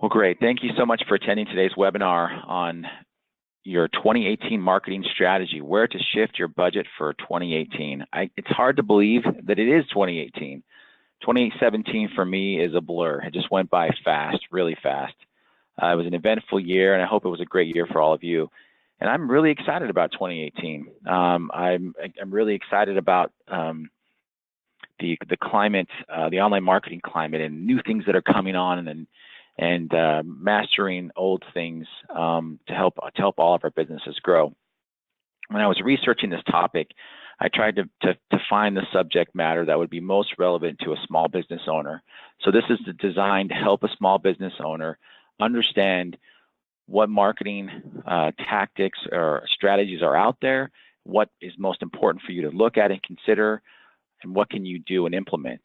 Well, great. Thank you so much for attending today's webinar on your 2018 marketing strategy, where to shift your budget for 2018. It's hard to believe that it is 2018. 2017 for me is a blur. It just went by fast, really fast. It was an eventful year, and I hope it was a great year for all of you. And I'm really excited about 2018. I'm really excited about the climate, the online marketing climate, and new things that are coming on, and mastering old things to help all of our businesses grow. When I was researching this topic, I tried to find the subject matter that would be most relevant to a small business owner. So this is designed to help a small business owner understand what marketing tactics or strategies are out there, what is most important for you to look at and consider, and what can you do and implement.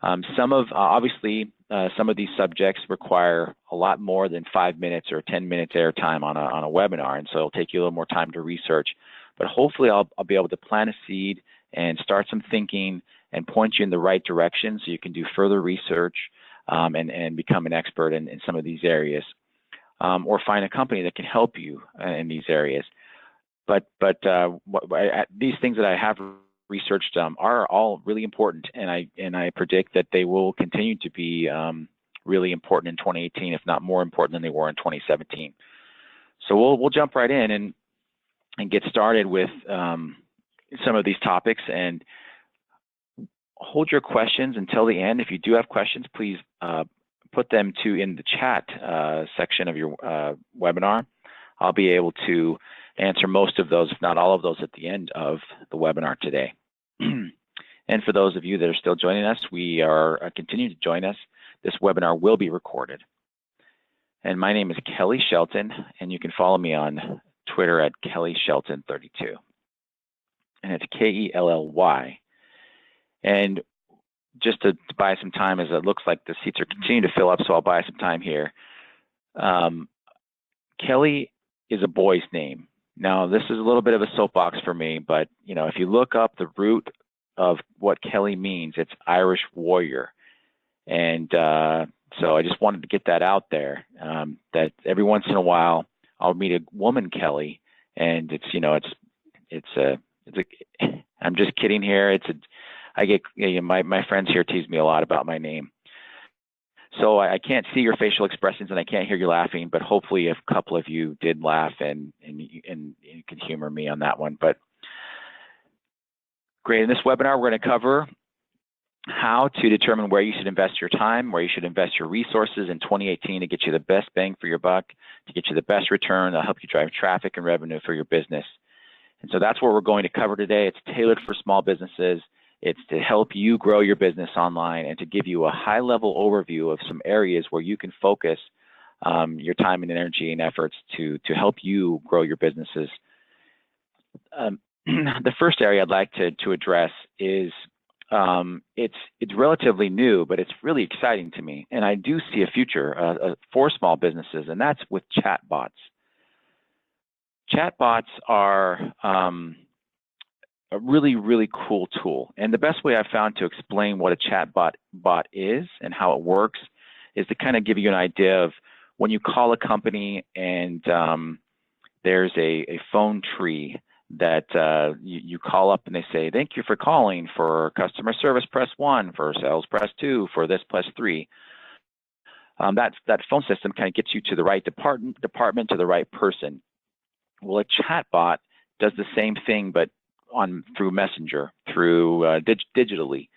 Obviously, some of these subjects require a lot more than 5 minutes or 10 minutes airtime on a webinar, and so it'll take you a little more time to research. But hopefully I'll be able to plant a seed and start some thinking and point you in the right direction so you can do further research and become an expert in some of these areas, or find a company that can help you in these areas. But these things that I have researched are all really important, and I predict that they will continue to be really important in 2018, if not more important than they were in 2017. So we'll jump right in and get started with some of these topics, and hold your questions until the end. If you do have questions, please put them in the chat section of your webinar. I'll be able to answer most of those, if not all of those, at the end of the webinar today. And for those of you that are still joining us, we are continuing to join us. This webinar will be recorded. And my name is Kelly Shelton, and you can follow me on Twitter at KellyShelton32. And it's Kelly. And just to buy some time, as it looks like the seats are continuing to fill up, so I'll buy some time here. Kelly is a boy's name. Now, this is a little bit of a soapbox for me, but if you look up the root of what Kelly means, it's Irish warrior. And so I just wanted to get that out there, that every once in a while I'll meet a woman Kelly, and I'm just kidding here. My friends here tease me a lot about my name. So I can't see your facial expressions and I can't hear you laughing, but hopefully a couple of you did laugh and you can humor me on that one. But great, in this webinar, we're going to cover how to determine where you should invest your time, where you should invest your resources in 2018 to get you the best bang for your buck, to get you the best return, to help you drive traffic and revenue for your business. And so that's what we're going to cover today. It's tailored for small businesses. It's to help you grow your business online and to give you a high-level overview of some areas where you can focus your time and energy and efforts to help you grow your businesses. The first area I'd like to address is it's relatively new, but it's really exciting to me, and I do see a future for small businesses, and that's with chatbots. Chatbots are a really, really cool tool. And the best way I've found to explain what a chatbot is and how it works is to kind of give you an idea of when you call a company and there's a phone tree that you call up and they say, thank you for calling. For customer service, press 1. For sales, press 2. For this, press 3. That phone system kind of gets you to the right department, to the right person. Well, a chatbot does the same thing, but through Messenger, through digitally.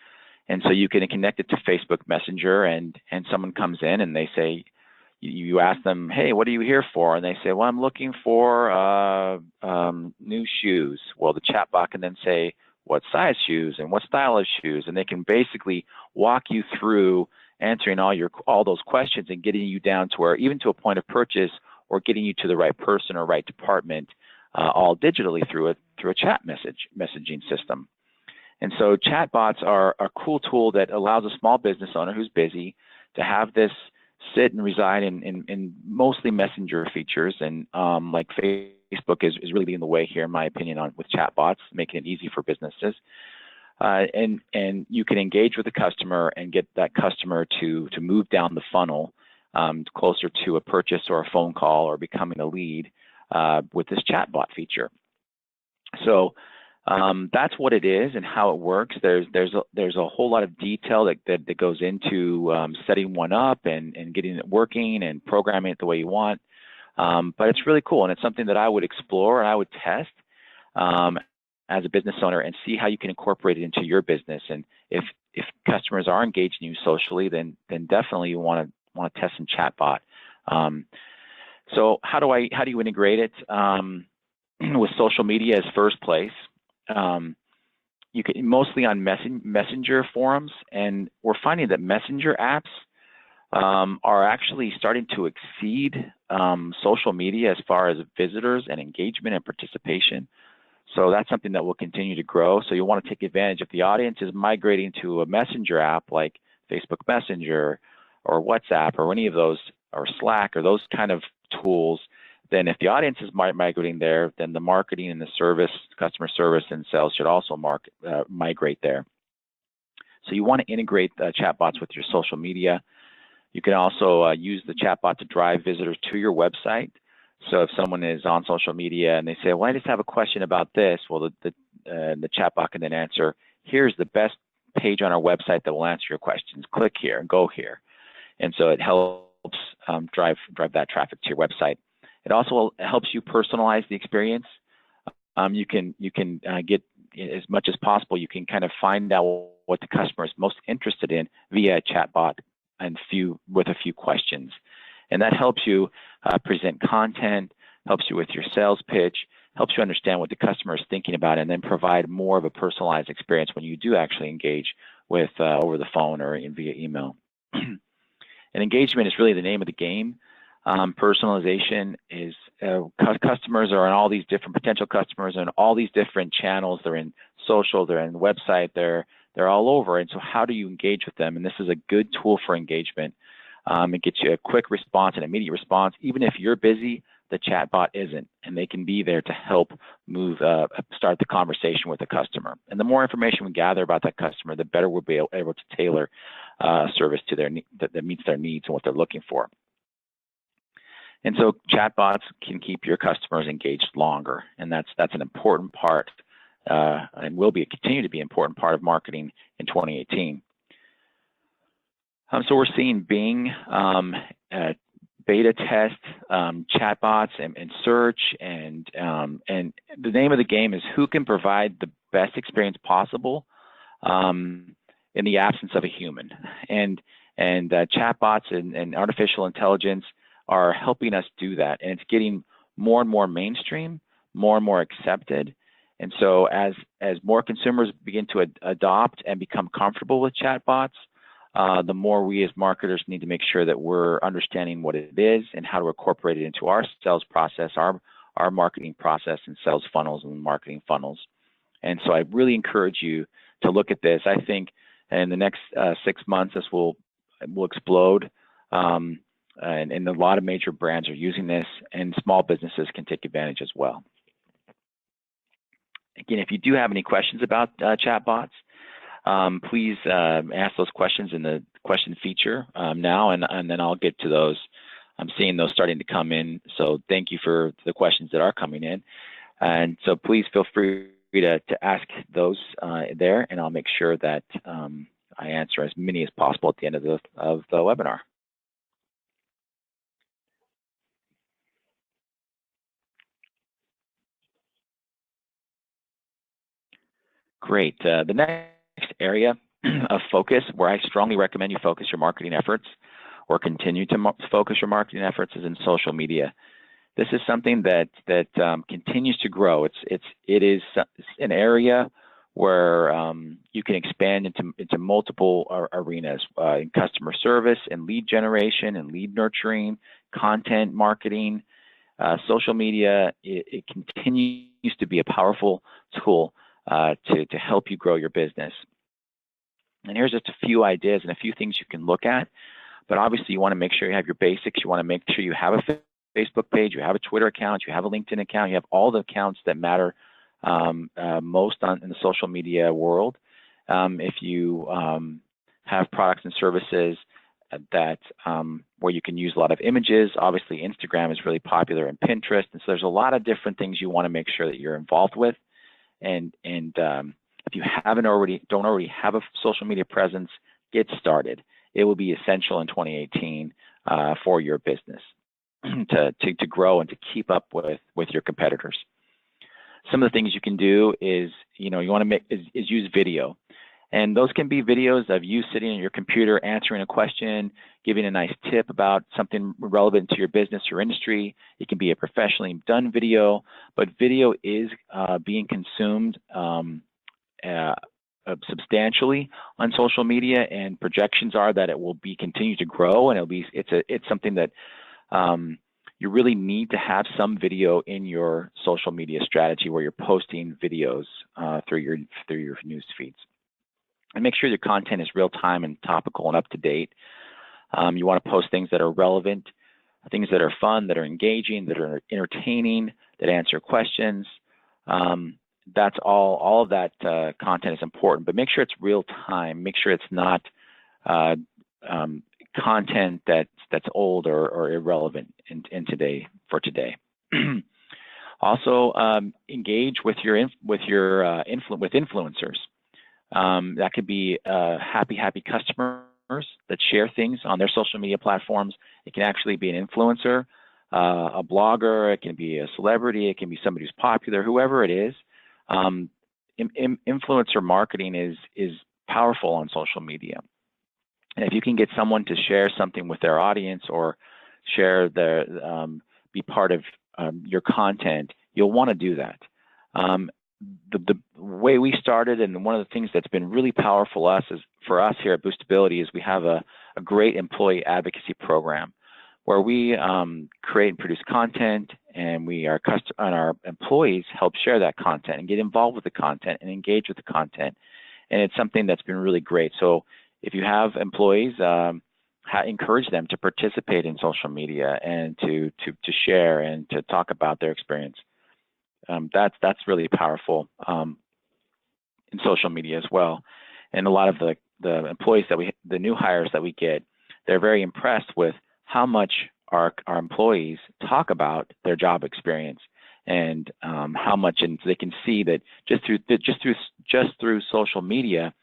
And so you can connect it to Facebook Messenger, and someone comes in and they say, you ask them, hey, what are you here for? And they say, well, I'm looking for new shoes. Well, the chatbot can then say, what size shoes and what style of shoes? And they can basically walk you through answering all those questions and getting you down to where, even to a point of purchase, or getting you to the right person or right department, all digitally through a chat messaging system. And so chatbots are a cool tool that allows a small business owner who's busy to have this sit and reside in mostly messenger features. And like Facebook is really leading the way here, in my opinion, with chatbots, making it easy for businesses. And you can engage with the customer and get that customer to move down the funnel closer to a purchase or a phone call or becoming a lead with this chatbot feature. So that's what it is and how it works. There's a whole lot of detail that goes into setting one up and getting it working and programming it the way you want. But it's really cool, and it's something that I would explore and I would test as a business owner and see how you can incorporate it into your business. And if customers are engaging you socially, then definitely you want to test some chatbot. So how do you integrate it? With social media as first place. You can mostly on messenger forums, and we're finding that messenger apps are actually starting to exceed social media as far as visitors and engagement and participation. So that's something that will continue to grow. So you want to take advantage. If the audience is migrating to a messenger app like Facebook Messenger or WhatsApp or any of those, or Slack or those kind of tools, then if the audience is migrating there, then the marketing and the service, customer service and sales should also migrate there. So you want to integrate chatbots with your social media. You can also use the chatbot to drive visitors to your website. So if someone is on social media and they say, well, I just have a question about this, well, the chatbot can then answer, here's the best page on our website that will answer your questions. Click here and go here. And so it helps drive that traffic to your website. It also helps you personalize the experience. You can get as much as possible. You can kind of find out what the customer is most interested in via a chatbot and with a few questions. And that helps you present content, helps you with your sales pitch, helps you understand what the customer is thinking about, and then provide more of a personalized experience when you do actually engage with over the phone or via email. And engagement is really the name of the game. Personalization is customers are in all these different potential customers and all these different channels. They're in social, they're in the website, they're all over. And so how do you engage with them? And this is a good tool for engagement. It gets you a quick response, an immediate response. Even if you're busy, the chatbot isn't, and they can be there to help start the conversation with the customer. And the more information we gather about that customer, the better we'll be able to tailor a service to that meets their needs and what they're looking for. And so chatbots can keep your customers engaged longer, and that's an important part, and will continue to be an important part of marketing in 2018. So we're seeing Bing beta test chatbots and search, and the name of the game is who can provide the best experience possible in the absence of a human. And chatbots and artificial intelligence are helping us do that, and it's getting more and more mainstream, more and more accepted. And so as more consumers begin to adopt and become comfortable with chatbots, the more we as marketers need to make sure that we're understanding what it is and how to incorporate it into our sales process, our marketing process and sales funnels and marketing funnels. And so I really encourage you to look at this. I think in the next 6 months, this will explode. And a lot of major brands are using this, and small businesses can take advantage as well. Again, if you do have any questions about chatbots, please ask those questions in the question feature now, and then I'll get to those. I'm seeing those starting to come in, so thank you for the questions that are coming in. And so please feel free to ask those there, and I'll make sure that I answer as many as possible at the end of the webinar. Great. The next area of focus, where I strongly recommend you focus your marketing efforts or continue to focus your marketing efforts, is in social media. This is something that continues to grow. It is an area where you can expand into multiple arenas, in customer service and lead generation and lead nurturing, content marketing. Social media, it continues to be a powerful tool to help you grow your business. And here's just a few ideas and a few things you can look at. But obviously, you want to make sure you have your basics. You want to make sure you have a Facebook page, you have a Twitter account, you have a LinkedIn account, you have all the accounts that matter most in the social media world. If you have products and services, where you can use a lot of images. Obviously, Instagram is really popular, and Pinterest, and so there's a lot of different things you want to make sure that you're involved with. And if you don't already have a social media presence, get started. It will be essential in 2018 for your business to grow and to keep up with your competitors. Some of the things you can do is, you want to use video. And those can be videos of you sitting at your computer answering a question, giving a nice tip about something relevant to your business or industry. It can be a professionally done video, but video is being consumed substantially on social media, and projections are that it will continue to grow, and it's something that you really need to have some video in your social media strategy where you're posting videos through your news feeds. And make sure your content is real time and topical and up to date. You want to post things that are relevant, things that are fun, that are engaging, that are entertaining, that answer questions. That's all of that content is important, but make sure it's real time. Make sure it's not content that's old or irrelevant in today. Also, engage with influencers. That could be happy customers that share things on their social media platforms. It can actually be an influencer, a blogger. It can be a celebrity. It can be somebody who's popular, whoever it is. Influencer marketing is powerful on social media. And if you can get someone to share something with their audience or be part of your content, you'll want to do that. The way we started, and one of the things that's been really powerful for us here at Boostability, is we have a great employee advocacy program where we create and produce content, and our employees help share that content and get involved with the content and engage with the content. And it's something that's been really great. So if you have employees, encourage them to participate in social media and to share and to talk about their experience. That's really powerful in social media as well. And a lot of the employees the new hires that we get, they're very impressed with how much our employees talk about their job experience, and how much, and they can see that just through social media,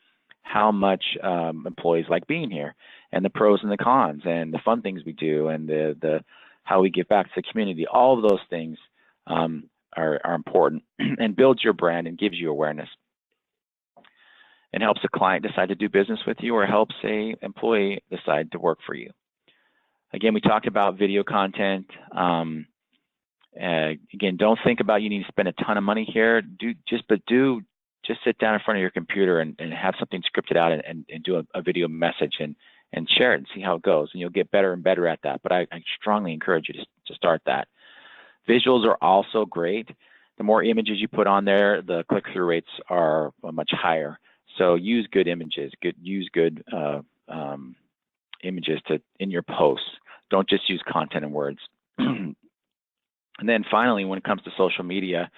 how much employees like being here, and the pros and the cons, and the fun things we do, and the how we give back to the community. All of those things are important and builds your brand and gives you awareness, and helps a client decide to do business with you, or helps a employee decide to work for you. Again, we talked about video content. Again, don't think about you need to spend a ton of money here. Just sit down in front of your computer and have something scripted out and do a video message and share it and see how it goes. And you'll get better and better at that. But I strongly encourage you to start that. Visuals are also great. The more images you put on there, the click-through rates are much higher. So use good images. Use good images in your posts. Don't just use content and words. And then finally, when it comes to social media,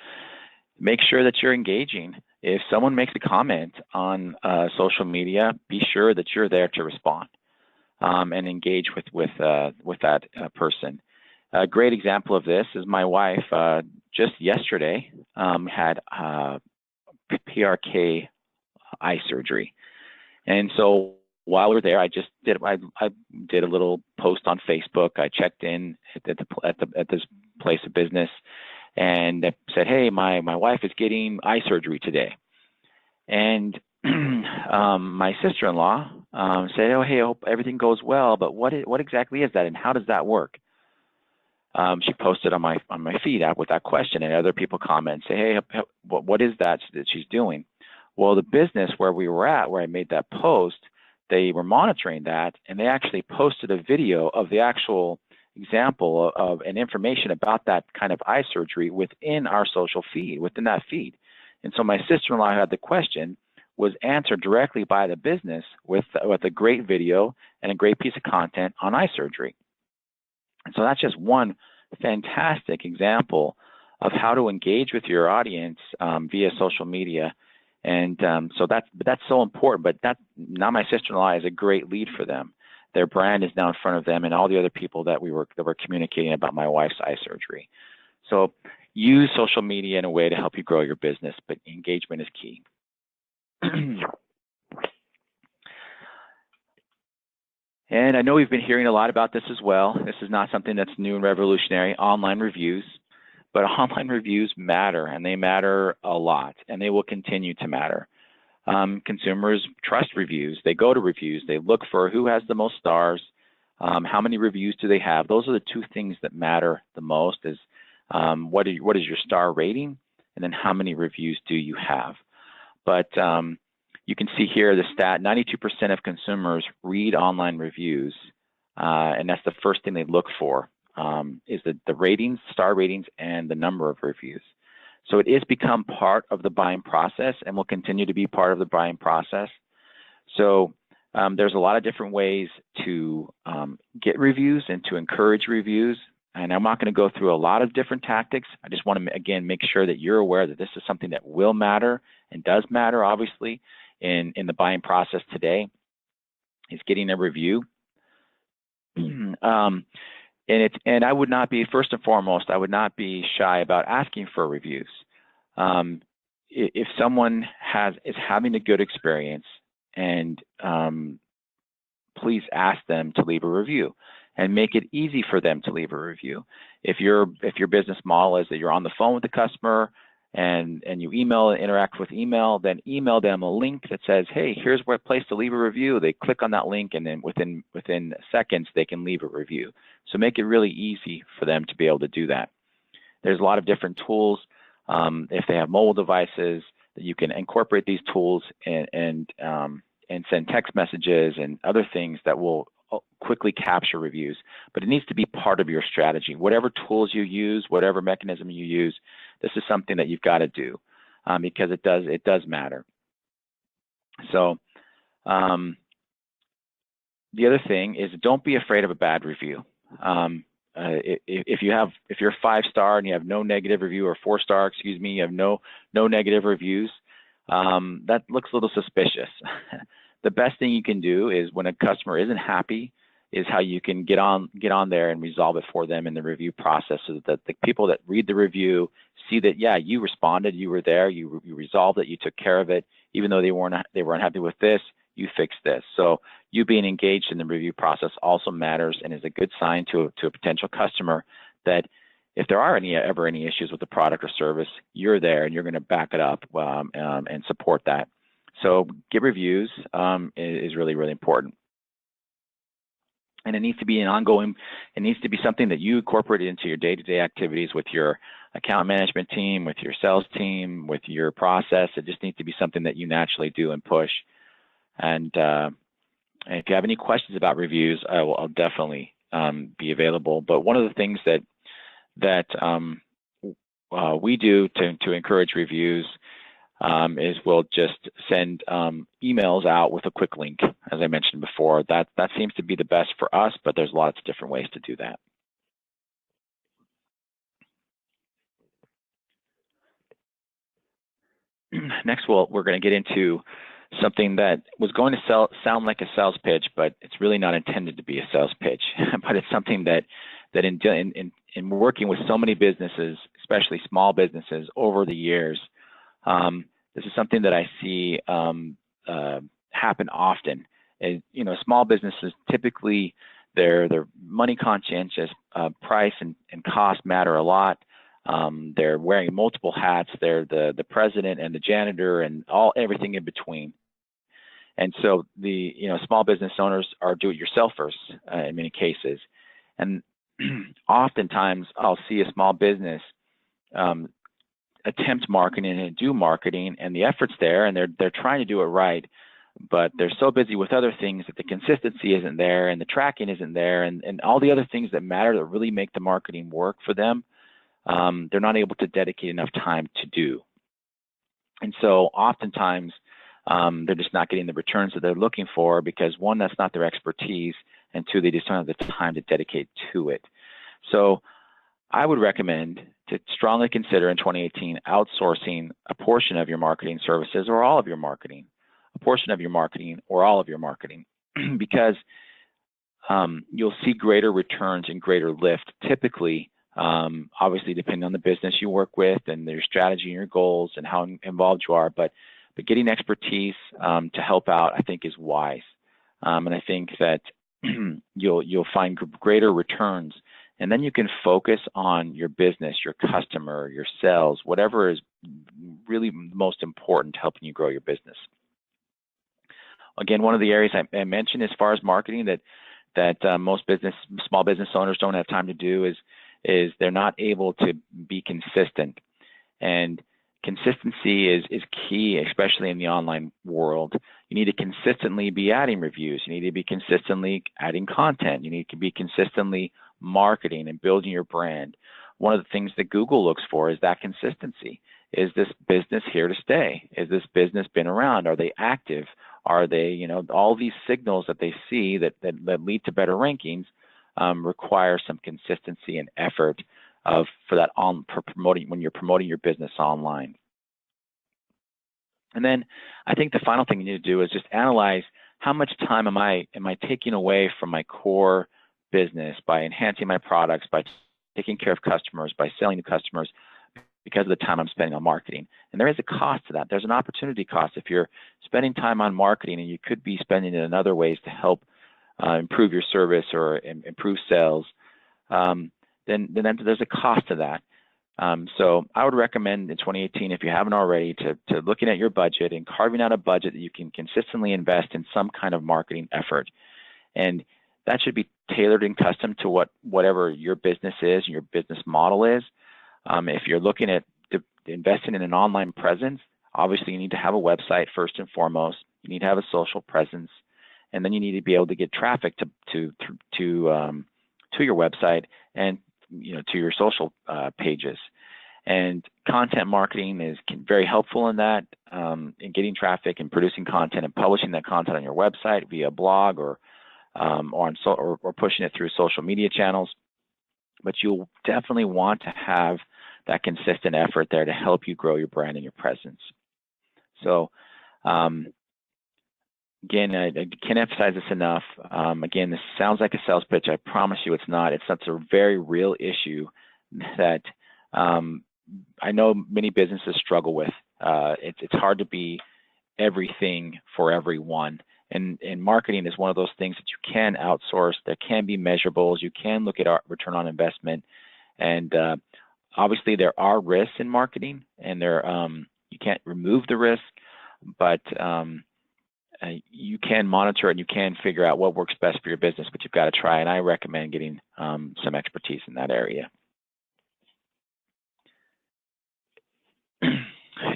make sure that you're engaging. If someone makes a comment on social media, be sure that you're there to respond and engage with that person. A great example of this is my wife just yesterday had PRK eye surgery, and so while we're there, I did a little post on Facebook. I checked in at this place of business, and said, "Hey, my wife is getting eye surgery today." And my sister-in-law said, "Oh, hey, I hope everything goes well, but what exactly is that, and how does that work?" She posted on my feed with that question, and other people comment, say, "Hey, what is that she's doing?" Well, the business where we were at, where I made that post, they were monitoring that, and they actually posted a video of the actual example of and information about that kind of eye surgery within our social feed, within that feed. And so my sister-in-law had the question, was answered directly by the business with a great video and a great piece of content on eye surgery. And so that's just one fantastic example of how to engage with your audience via social media. And so that's so important. But now my sister-in-law is a great lead for them. their brand is now in front of them and all the other people that were communicating about my wife's eye surgery. So use social media in a way to help you grow your business, but engagement is key. And I know we've been hearing a lot about this as well. This is not something that's new and revolutionary, online reviews, but online reviews matter, and they matter a lot, and they will continue to matter. Consumers trust reviews. They go to reviews. They look for who has the most stars, how many reviews do they have. Those are the two things that matter the most, is what is your star rating, and then how many reviews do you have. But you can see here the stat, 92% of consumers read online reviews, and that's the first thing they look for, is the ratings, star ratings, and the number of reviews. So it is become part of the buying process and will continue to be part of the buying process. So there's a lot of different ways to get reviews and to encourage reviews. And I'm not going to go through a lot of different tactics. I just want to, again, make sure that you're aware that this is something that will matter and does matter, obviously, in the buying process today, is getting a review. And I would not be, first and foremost, I would not be shy about asking for reviews. If someone is having a good experience, and please ask them to leave a review and make it easy for them to leave a review. If your business model is that you're on the phone with the customer and you interact with email, then email them a link that says, hey, here's where place to leave a review. They click on that link, and then within seconds they can leave a review. So make it really easy for them to be able to do that. There's a lot of different tools. If they have mobile devices, that you can incorporate these tools and send text messages and other things that will quickly capture reviews. But it needs to be part of your strategy. Whatever tools you use, whatever mechanism you use, this is something that you've got to do, because it does matter. So the other thing is, don't be afraid of a bad review. If you're 5-star and you have no negative review, or 4-star, excuse me, you have no negative reviews, that looks a little suspicious. The best thing you can do is, when a customer isn't happy, is how you can get on there and resolve it for them in the review process, so that the people that read the review see that, yeah, you responded, you were there, you resolved it, you took care of it, even though they weren't happy with this, you fixed this. So you being engaged in the review process also matters, and is a good sign to a potential customer that if there are ever any issues with the product or service, you're there and you're going to back it up and support that. So give reviews is really, really important. And it needs to be it needs to be something that you incorporate into your day-to-day activities with your account management team, with your sales team, with your process. It just needs to be something that you naturally do and push. And if you have any questions about reviews, I'll definitely be available. But one of the things that we do to encourage reviews is we'll just send emails out with a quick link, as I mentioned before. That seems to be the best for us, but there's lots of different ways to do that. Next, we're going to get into something that was going to sound like a sales pitch, but it's really not intended to be a sales pitch. But it's something that in working with so many businesses, especially small businesses, over the years, this is something that I see happen often. Small businesses, typically they're money conscientious. Price and cost matter a lot. They're wearing multiple hats. They're the president and the janitor and everything in between. And so the small business owners are do-it-yourselfers in many cases. And oftentimes I'll see a small business attempt marketing and do marketing, and the effort's there, and they're trying to do it right, but they're so busy with other things that the consistency isn't there, and the tracking isn't there, and all the other things that matter that really make the marketing work for them, they're not able to dedicate enough time to do. And so oftentimes they're just not getting the returns that they're looking for, because one, that's not their expertise, and two, they just don't have the time to dedicate to it. So I would recommend to strongly consider in 2018 outsourcing a portion of your marketing services, or all of your marketing, a portion of your marketing or all of your marketing, because you'll see greater returns and greater lift typically, obviously depending on the business you work with and their strategy and your goals and how involved you are, but getting expertise to help out, I think, is wise. And I think that you'll find greater returns, and then you can focus on your business, your customer, your sales, whatever is really most important to helping you grow your business. Again, one of the areas I mentioned as far as marketing that most small business owners don't have time to do is they're not able to be consistent. And consistency is key, especially in the online world. You need to consistently be adding reviews. You need to be consistently adding content. You need to be consistently marketing and building your brand. One of the things that Google looks for is that consistency. Is this business here to stay? Is this business been around? Are they active? Are they, all these signals that they see that lead to better rankings require some consistency and effort for promoting when you're promoting your business online. And then I think the final thing you need to do is just analyze how much time am I taking away from my core business by enhancing my products, by taking care of customers, by selling to customers, because of the time I'm spending on marketing. And there is a cost to that. There's an opportunity cost. If you're spending time on marketing and you could be spending it in other ways to help improve your service or improve sales, then there's a cost to that. So I would recommend in 2018, if you haven't already, to looking at your budget and carving out a budget that you can consistently invest in some kind of marketing effort. And that should be tailored and custom to whatever your business is and your business model is. If you're looking at investing in an online presence, obviously you need to have a website first and foremost. You need to have a social presence, and then you need to be able to get traffic to your website and to your social pages. And content marketing is very helpful in that, in getting traffic and producing content and publishing that content on your website via blog or pushing it through social media channels. But you'll definitely want to have that consistent effort there to help you grow your brand and your presence. So again, I can't emphasize this enough. Again, this sounds like a sales pitch. I promise you it's not. It's a very real issue that I know many businesses struggle with. It's hard to be everything for everyone. And marketing is one of those things that you can outsource. There can be measurables. You can look at return on investment. And obviously there are risks in marketing, and you can't remove the risk, but you can monitor it and you can figure out what works best for your business, but you've got to try. And I recommend getting some expertise in that area.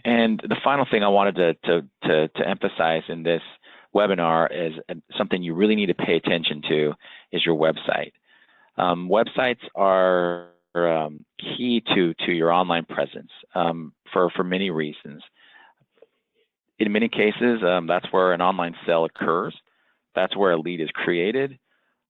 And the final thing I wanted to emphasize in this webinar is something you really need to pay attention to is your website. Websites are key to your online presence for many reasons. In many cases, that's where an online sale occurs. That's where a lead is created.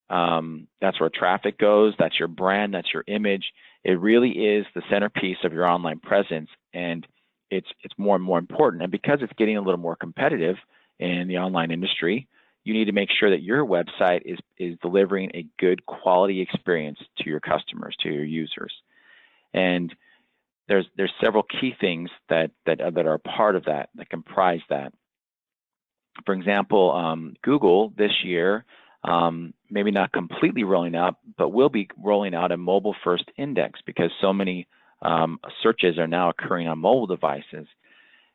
That's where traffic goes. That's your brand. That's your image. It really is the centerpiece of your online presence, and it's more and more important. And because it's getting a little more competitive in the online industry, you need to make sure that your website is delivering a good quality experience to your customers, to your users. And there's several key things that are part of that comprise that. For example, Google this year, maybe not completely rolling out, but will be rolling out a mobile first index because so many searches are now occurring on mobile devices.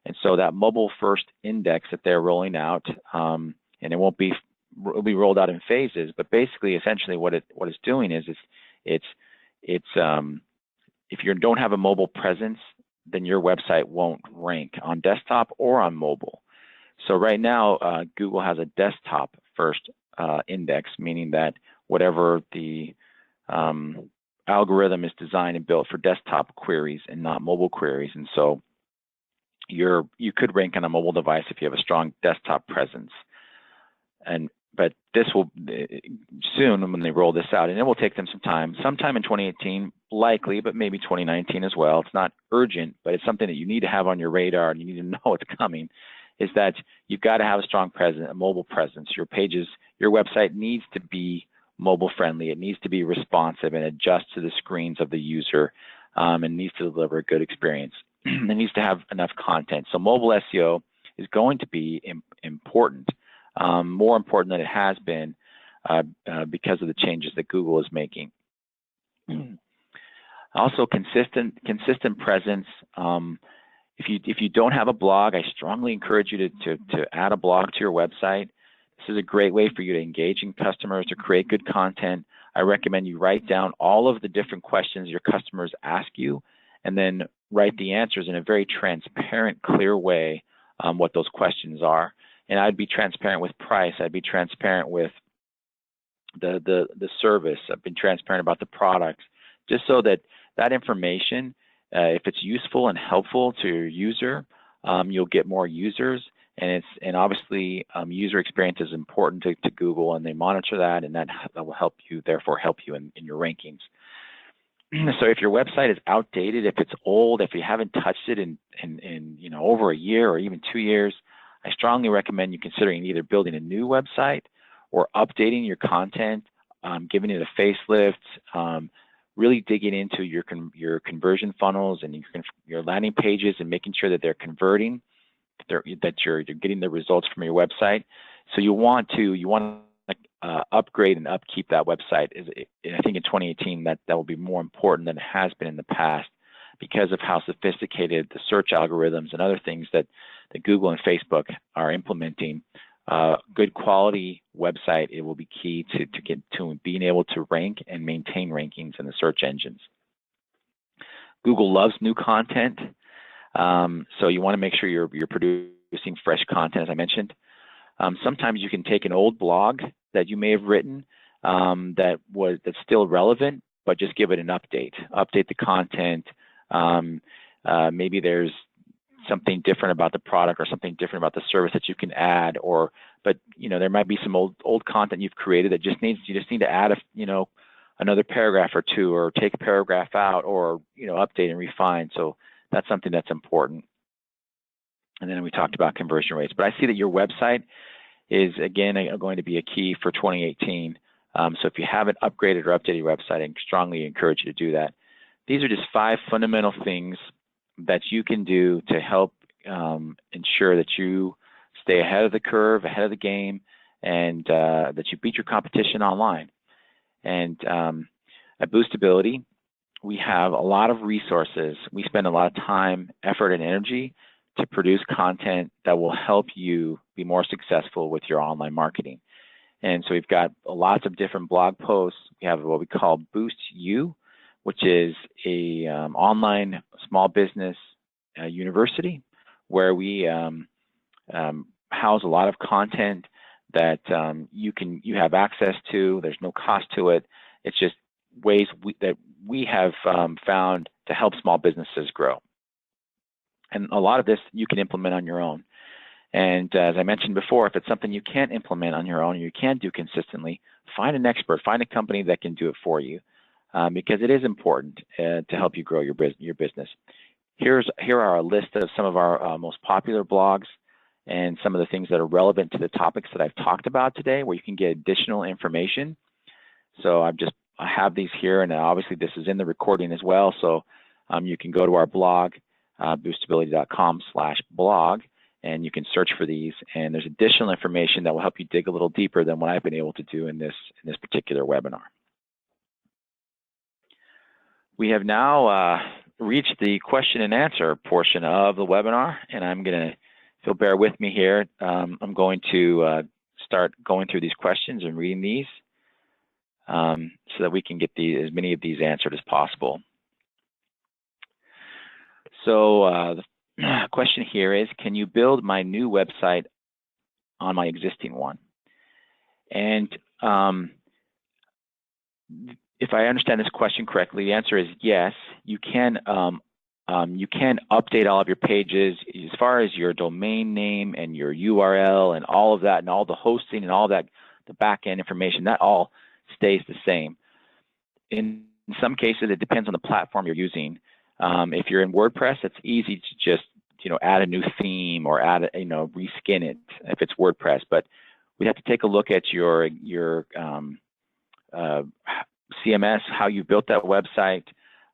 And so that mobile first index that they're rolling out, and it'll be rolled out in phases, but basically essentially what it's doing is if you don't have a mobile presence, then your website won't rank on desktop or on mobile. So right now, Google has a desktop first index, meaning that whatever the algorithm is designed and built for desktop queries and not mobile queries. And so you could rank on a mobile device if you have a strong desktop presence. But this will soon when they roll this out, and it will take them some time, sometime in 2018, likely, but maybe 2019 as well. It's not urgent, but it's something that you need to have on your radar and you need to know it's coming, is that you've got to have a strong presence, a mobile presence. Your website needs to be mobile friendly. It needs to be responsive and adjust to the screens of the user, and needs to deliver a good experience. It needs to have enough content. So mobile SEO is going to be important, more important than it has been because of the changes that Google is making. Also, consistent presence. If you don't have a blog, I strongly encourage you to add a blog to your website. This is a great way for you to engage in customers, to create good content. I recommend you write down all of the different questions your customers ask you, and then write the answers in a very transparent, clear way, what those questions are. And I'd be transparent with price. I'd be transparent with the service. I've been transparent about the products, just so that that information, if it's useful and helpful to your user, you'll get more users. And obviously user experience is important to Google, and they monitor that, and that will help you, therefore help you in your rankings. So if your website is outdated, if it's old, if you haven't touched it in over a year or even 2 years, I strongly recommend you considering either building a new website or updating your content, giving it a facelift, really digging into your conversion funnels and your landing pages, and making sure that they're converting, that you're getting the results from your website. So you want to upgrade and upkeep that website. I think in 2018 that will be more important than it has been in the past, because of how sophisticated the search algorithms and other things that Google and Facebook are implementing. Good quality website, it will be key to being able to rank and maintain rankings in the search engines. Google loves new content, so you want to make sure you're producing fresh content, as I mentioned. Sometimes you can take an old blog that you may have written that's still relevant, but just give it an update. Update the content. Maybe there's something different about the product or something different about the service that you can add, but there might be some old content you've created that you just need to add another paragraph or two, or take a paragraph out, or update and refine. So that's something that's important. And then we talked about conversion rates, but I see that your website is again going to be a key for 2018. So if you haven't upgraded or updated your website, I strongly encourage you to do that. These are just 5 fundamental things that you can do to help ensure that you stay ahead of the curve, ahead of the game, and that you beat your competition online. And at Boostability, we have a lot of resources. We spend a lot of time, effort, and energy to produce content that will help you be more successful with your online marketing. And so we've got lots of different blog posts. We have what we call Boost U, which is a online small business university where we house a lot of content that you have access to. There's no cost to it. It's just ways that we have found to help small businesses grow. And a lot of this you can implement on your own. And as I mentioned before, if it's something you can't implement on your own, or you can't do consistently, find an expert, find a company that can do it for you, because it is important to help you grow your business. Here are a list of some of our most popular blogs and some of the things that are relevant to the topics that I've talked about today, where you can get additional information. So I have these here, and obviously this is in the recording as well. So you can go to our blog, boostability.com/blog, and you can search for these. And there's additional information that will help you dig a little deeper than what I've been able to do in this particular webinar. We have now reached the question and answer portion of the webinar, and I'm going to, if you'll bear with me here, I'm going to start going through these questions and reading these so that we can get as many of these answered as possible. So the question here is, can you build my new website on my existing one? And if I understand this question correctly, the answer is yes. You can update all of your pages as far as your domain name and your URL and all of that, and all the hosting and all that, the back-end information, that all stays the same. In some cases, it depends on the platform you're using. If you're in WordPress, it's easy to just add a new theme or reskin it if it's WordPress. But we have to take a look at your CMS, how you built that website,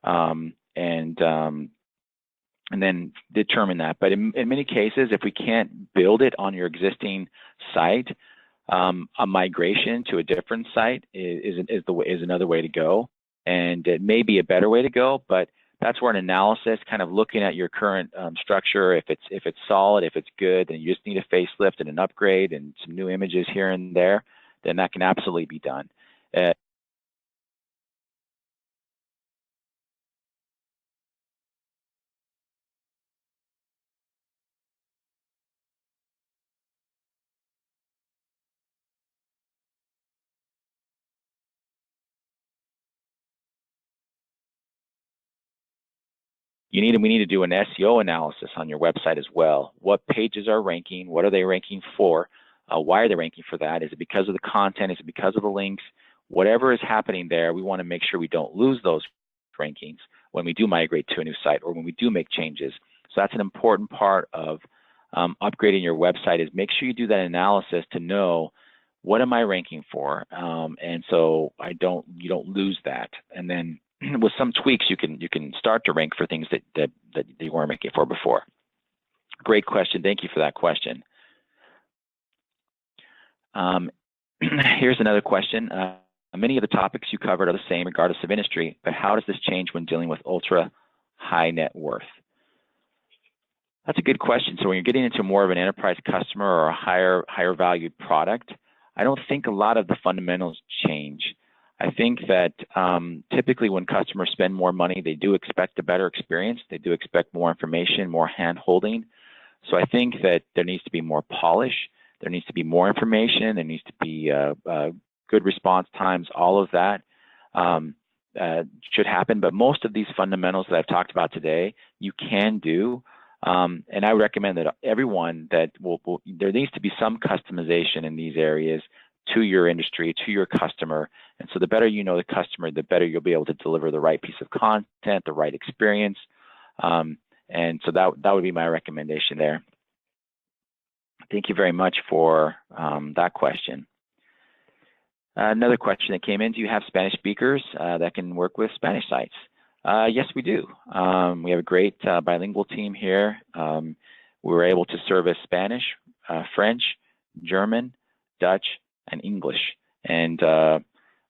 and then determine that. But in many cases, if we can't build it on your existing site, a migration to a different site is another way to go, and it may be a better way to go. But that's where an analysis, kind of looking at your current structure, if it's solid, if it's good, and you just need a facelift and an upgrade and some new images here and there, then that can absolutely be done. We need to do an SEO analysis on your website as well. What pages are ranking? What are they ranking for? Why are they ranking for that? Is it because of the content? Is it because of the links? Whatever is happening there, we want to make sure we don't lose those rankings when we do migrate to a new site or when we do make changes. So that's an important part of upgrading your website, is make sure you do that analysis to know, what am I ranking for? And so you don't lose that. And then with some tweaks, you can start to rank for things that you weren't ranking for before. Great question. Thank you for that question. Here's another question. Many of the topics you covered are the same regardless of industry, but how does this change when dealing with ultra high net worth? That's a good question. So when you're getting into more of an enterprise customer or a higher valued product, I don't think a lot of the fundamentals change. I think that typically when customers spend more money, they do expect a better experience. They do expect more information, more hand-holding. So I think that there needs to be more polish. There needs to be more information. There needs to be good response times. All of that should happen. But most of these fundamentals that I've talked about today, you can do. And I recommend that everyone that there needs to be some customization in these areas to your industry, to your customer. And so the better you know the customer, the better you'll be able to deliver the right piece of content, the right experience. And so that would be my recommendation there. Thank you very much for that question. Another question that came in, do you have Spanish speakers that can work with Spanish sites? Yes, we do. We have a great bilingual team here. We were able to service Spanish, French, German, Dutch, and English, and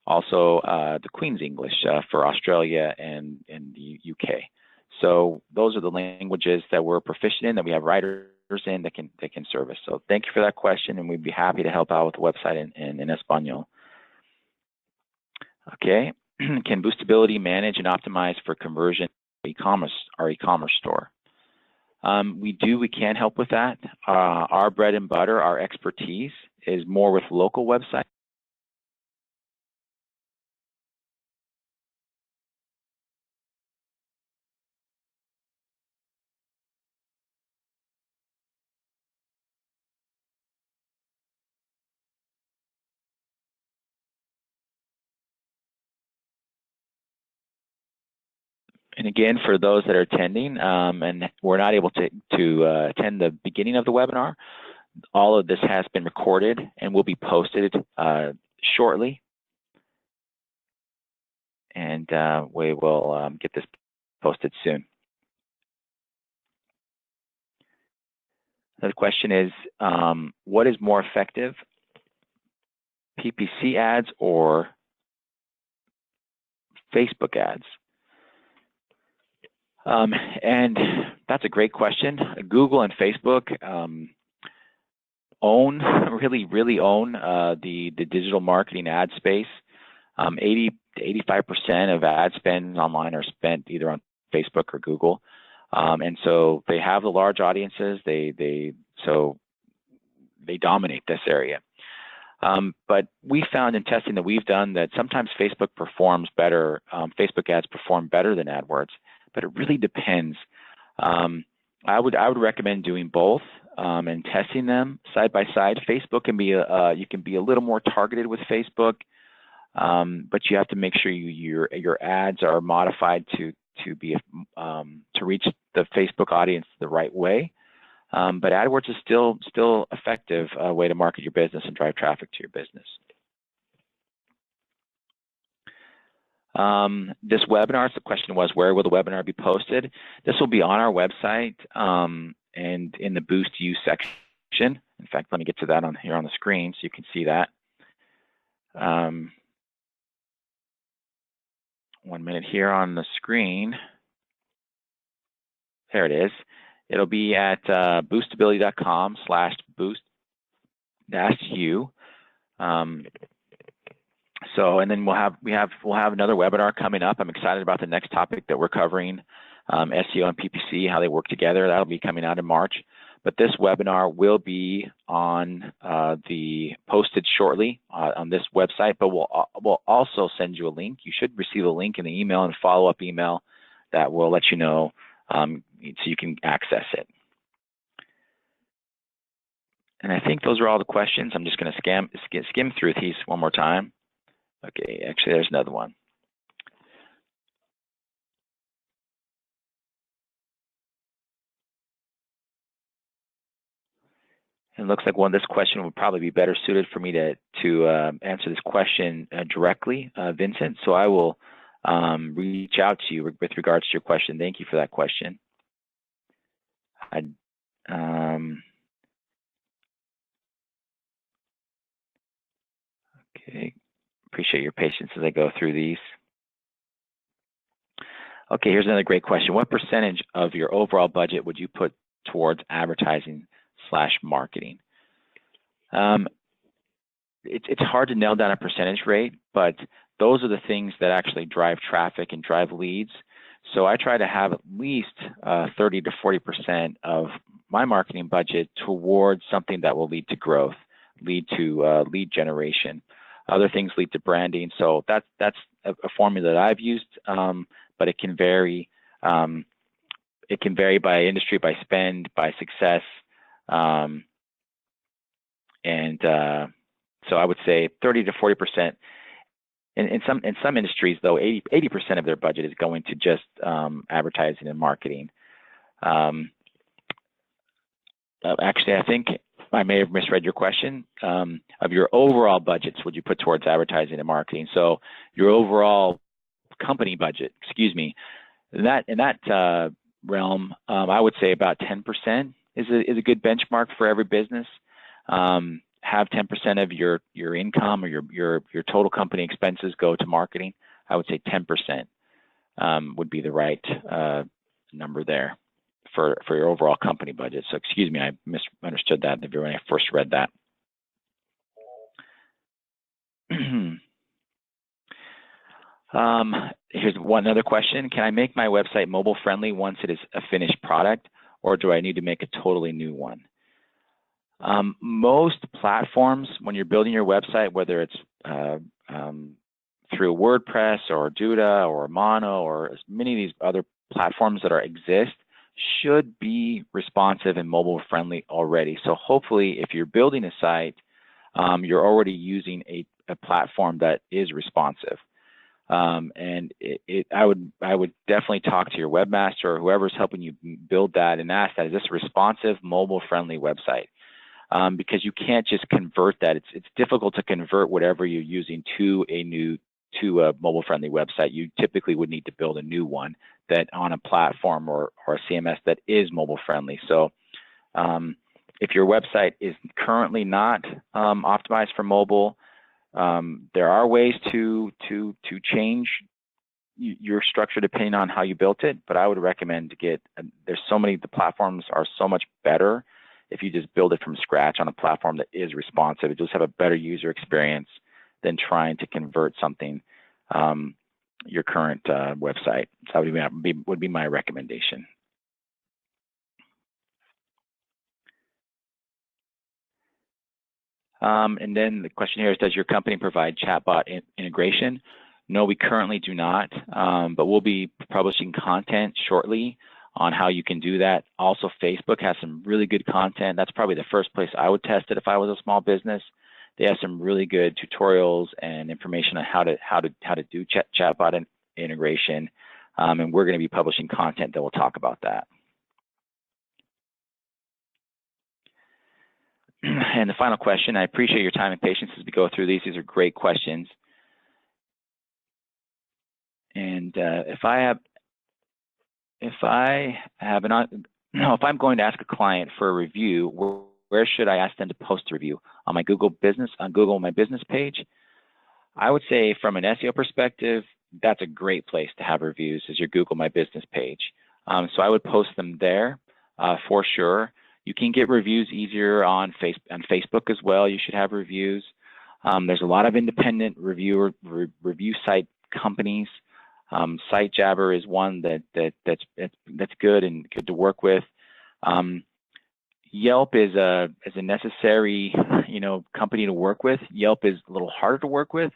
also the Queen's English for Australia and the UK. So those are the languages that we're proficient in, that we have writers in that can service. So thank you for that question, and we'd be happy to help out with the website in Espanol. Okay. Can Boostability manage and optimize for conversion our e-commerce store? We can help with that. Our bread and butter, our expertise is more with local websites. And again, for those that are attending and we're not able to attend the beginning of the webinar, all of this has been recorded and will be posted shortly. And we will get this posted soon. The question is, what is more effective, PPC ads or Facebook ads? And that's a great question. Google and Facebook really own the digital marketing ad space. 80 to 85% of ad spend online are spent either on Facebook or Google. And so they have the large audiences. So they dominate this area. But we found in testing that we've done that sometimes Facebook performs better. Facebook ads perform better than AdWords, but it really depends. I would recommend doing both and testing them side by side. Facebook can be you can be a little more targeted with Facebook, but you have to make sure your ads are modified to reach the Facebook audience the right way. But AdWords is still effective way to market your business and drive traffic to your business. This webinar, so the question was, where will the webinar be posted? This will be on our website and in the Boost You section. In fact, let me get to that on here on the screen so you can see that. 1 minute here on the screen. There it is. It'll be at boostability.com/boost-you. So, and then we'll have another webinar coming up. I'm excited about the next topic that we're covering, SEO and PPC, how they work together. That'll be coming out in March. But this webinar will be on posted shortly on this website. But we'll also send you a link. You should receive a link in the email and follow-up email that will let you know so you can access it. And I think those are all the questions. I'm just going to skim through these one more time. Okay, actually, there's another one. It looks like this question would probably be better suited for me to answer this question directly, Vincent. So I will reach out to you with regards to your question. Thank you for that question. Okay, appreciate your patience as I go through these. Okay, here's another great question. What percentage of your overall budget would you put towards advertising/marketing? It's hard to nail down a percentage rate, but those are the things that actually drive traffic and drive leads. So I try to have at least 30 to 40% of my marketing budget towards something that will lead to growth, lead to lead generation. Other things lead to branding. So that's a formula that I've used, but it can vary. It can vary by industry, by spend, by success. So I would say 30 to 40%. In some industries, though, 80% of their budget is going to just advertising and marketing. Actually, I think I may have misread your question. Of your overall budgets, would you put towards advertising and marketing? So your overall company budget, excuse me, in that realm, I would say about 10% is a good benchmark for every business. Have 10% of your income or your total company expenses go to marketing. I would say 10% would be the right number there for your overall company budget. So excuse me, I misunderstood that when I first read that. Here's one other question. Can I make my website mobile friendly once it is a finished product, or do I need to make a totally new one? Most platforms, when you're building your website, whether it's through WordPress or Duda or Mono or many of these other platforms that exist, should be responsive and mobile friendly already. So hopefully, if you're building a site, you're already using a platform that is responsive. And I would definitely talk to your webmaster or whoever's helping you build that and ask that, is this a responsive, mobile friendly website? Because you can't just convert that. It's difficult to convert whatever you're using to a mobile-friendly website. You typically would need to build a new one that on a platform or a CMS that is mobile-friendly. So if your website is currently not optimized for mobile, there are ways to change your structure depending on how you built it. But I would recommend to get. There's so many. The platforms are so much better if you just build it from scratch on a platform that is responsive. It just have a better user experience than trying to convert something, your current website. So that would be my recommendation. And then the question here is, does your company provide chatbot integration? No, we currently do not, but we'll be publishing content shortly on how you can do that. Also, Facebook has some really good content. That's probably the first place I would test it if I was a small business. They have some really good tutorials and information on how to do chatbot integration, and we're going to be publishing content that will talk about that. And the final question, I appreciate your time and patience as we go through these. These are great questions. And if I'm going to ask a client for a review, where should I ask them to post a review? On my Google My Business page? I would say from an SEO perspective, that's a great place to have reviews, is your Google My Business page. So I would post them there for sure. You can get reviews easier on Facebook as well. You should have reviews. There's a lot of independent review site companies. SiteJabber is one that's good and good to work with. Yelp is a necessary company to work with. Yelp is a little harder to work with,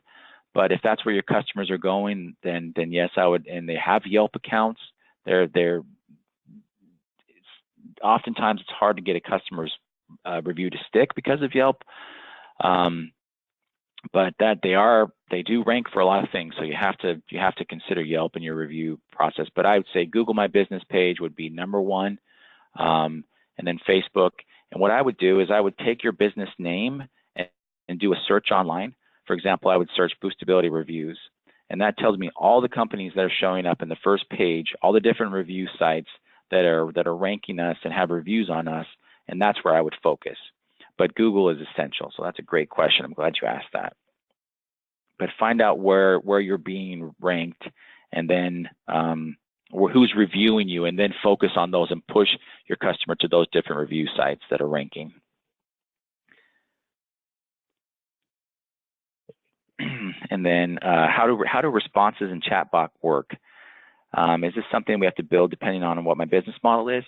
but if that's where your customers are going, then yes, I would. And they have Yelp accounts. Oftentimes it's hard to get a customer's review to stick because of Yelp. But they do rank for a lot of things, so you have to consider Yelp in your review process. But I would say Google My Business page would be number one, and then Facebook. And what I would do is I would take your business name and do a search online. For example, I would search Boostability reviews, and that tells me all the companies that are showing up in the first page, all the different review sites that are ranking us and have reviews on us, and that's where I would focus. But Google is essential, so that's a great question. I'm glad you asked that. But find out where you're being ranked, and then who's reviewing you, and then focus on those and push your customer to those different review sites that are ranking. And then how do responses in chatbot work? Is this something we have to build depending on what my business model is?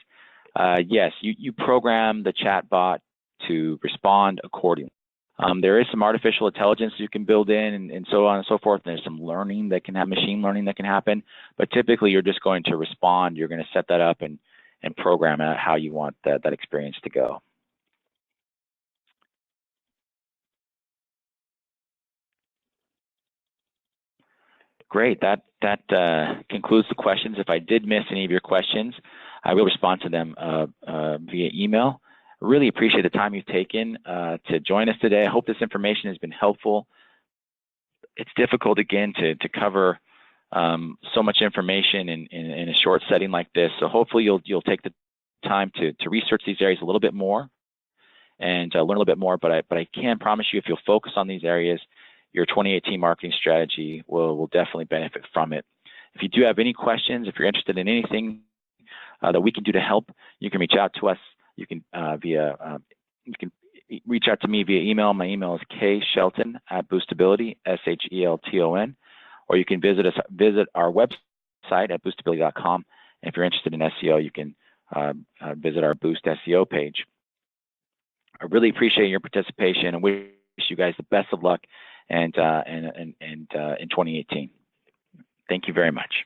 Yes, you program the chatbot to respond accordingly. There is some artificial intelligence you can build in, and so on and so forth. And there's some learning that can have, machine learning that can happen. But typically, you're just going to respond. You're going to set that up and program out how you want that experience to go. Great. That concludes the questions. If I did miss any of your questions, I will respond to them via email. I really appreciate the time you've taken to join us today. I hope this information has been helpful. It's difficult, again, to cover so much information in a short setting like this. So hopefully you'll take the time to research these areas a little bit more and learn a little bit more. But I can promise you, if you'll focus on these areas, your 2018 marketing strategy will definitely benefit from it. If you do have any questions, if you're interested in anything that we can do to help, you can reach out to us. You can you can reach out to me via email. My email is kshelton@boostability, SHELTON, or you can visit our website at boostability.com. And if you're interested in SEO, you can visit our Boost SEO page. I really appreciate your participation and wish you guys the best of luck and in 2018. Thank you very much.